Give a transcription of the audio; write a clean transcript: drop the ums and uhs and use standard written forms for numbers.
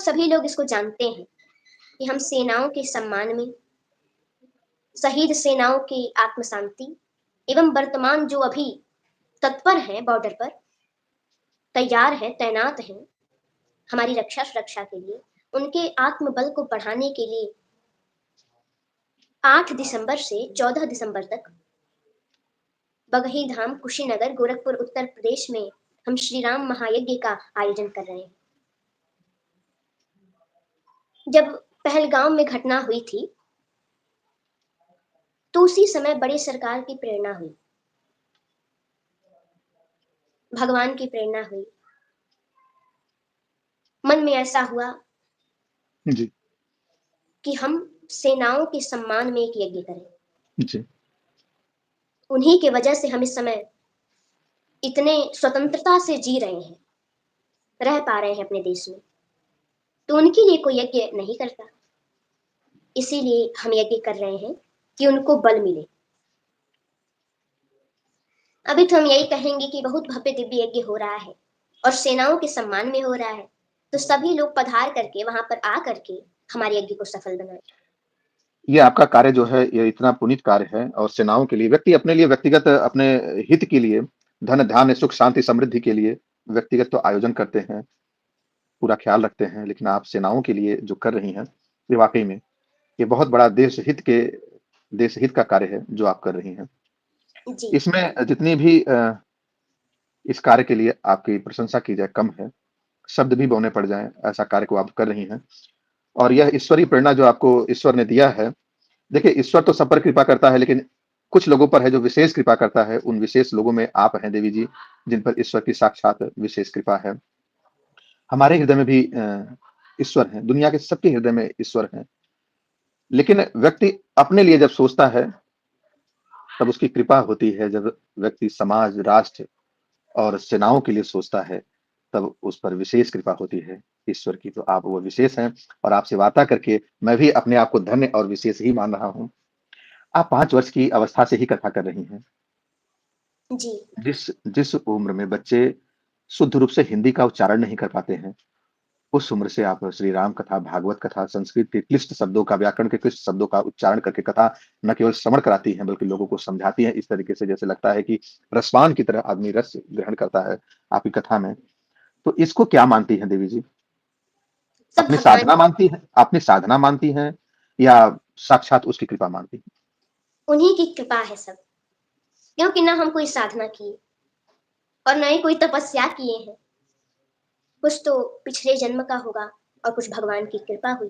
सभी लोग इसको जानते हैं कि हम सेनाओं के सम्मान में, शहीद सेनाओं की आत्म शांति एवं वर्तमान जो अभी तत्पर हैं बॉर्डर पर, तैयार हैं, तैनात हैं हमारी रक्षा सुरक्षा के लिए, उनके आत्मबल को बढ़ाने के लिए 8 दिसंबर से 14 दिसंबर तक बगही धाम, कुशीनगर, गोरखपुर, उत्तर प्रदेश में हम श्री राम महायज्ञ का आयोजन कर रहे हैं। जब पहलगाम में घटना हुई थी, तो उसी समय बड़ी सरकार की प्रेरणा हुई, भगवान की प्रेरणा हुई। मन में ऐसा हुआ जी, कि हम सेनाओं के सम्मान में एक यज्ञ करें। जी, उन्हीं की वजह से हम इस समय इतने स्वतंत्रता से जी रहे हैं, रह पा रहे हैं अपने देश में। तो उनके लिए कोई यज्ञ नहीं करता, इसीलिए हम यज्ञ कर रहे हैं कि उनको बल मिले। अभी तो हम यही कहेंगे कि बहुत भव्य दिव्य यज्ञ हो रहा है और सेनाओं के सम्मान में हो रहा है, तो सभी लोग पधार करके वहां पर आ करके हमारे यज्ञ को सफल बनाए। ये आपका कार्य जो है ये इतना पुनीत कार्य है और सेनाओं के लिए व्यक्ति अपने लिए व्यक्तिगत अपने हित के लिए धन धान्य सुख शांति समृद्धि के लिए व्यक्तिगत तो आयोजन करते हैं, पूरा ख्याल रखते हैं, लेकिन आप सेनाओं के लिए जो कर रही हैं ये वाकई में ये बहुत बड़ा देश हित का कार्य है जो आप कर रही हैं। जी। इसमें जितनी भी इस कार्य के लिए आपकी प्रशंसा की जाए कम है, शब्द भी बौने पड़ जाएं, ऐसा कार्य को आप कर रही हैं। और यह ईश्वरीय प्रेरणा जो आपको ईश्वर ने दिया है, देखिए ईश्वर तो सब पर कृपा करता है, लेकिन कुछ लोगों पर है जो विशेष कृपा करता है। उन विशेष लोगों में आप हैं देवी जी, जिन पर ईश्वर की साक्षात विशेष कृपा है। हमारे हृदय में भी ईश्वर है, दुनिया के सबके हृदय में ईश्वर है, लेकिन व्यक्ति अपने लिए जब सोचता है तब उसकी कृपा होती है। जब व्यक्ति समाज राष्ट्र और सेनाओं के लिए सोचता है तब उस पर विशेष कृपा होती है ईश्वर की। तो आप वो विशेष हैं और आपसे वार्ता करके मैं भी अपने आप को धन्य और विशेष ही मान रहा हूँ। आप 5 वर्ष की अवस्था से ही कथा कर रही हैं। जी। जिस जिस उम्र में बच्चे शुद्ध रूप से हिंदी का उच्चारण नहीं कर पाते हैं, उस उम्र से आप श्री राम कथा, भागवत कथा, संस्कृत के क्लिष्ट शब्दों का, व्याकरण के क्लिष्ट शब्दों का उच्चारण करके कथा न केवल श्रवण कराती हैं बल्कि लोगों को समझाती हैं इस तरीके से जैसे लगता है कि रसपान की तरह आदमी रस ग्रहण करता है आपकी कथा में। तो इसको क्या मानती हैं देवी जी? सब अपनी भगवान, साधना मानती हैं, अपनी साधना मानती हैं या साक्षात उसकी कृपा मानती हैं? उन्हीं की कृपा है सब, क्योंकि ना हम कोई साधना किए और ना ही कोई तपस्या किए हैं। कुछ तो पिछले जन्म का होगा और कुछ भगवान की कृपा हुई।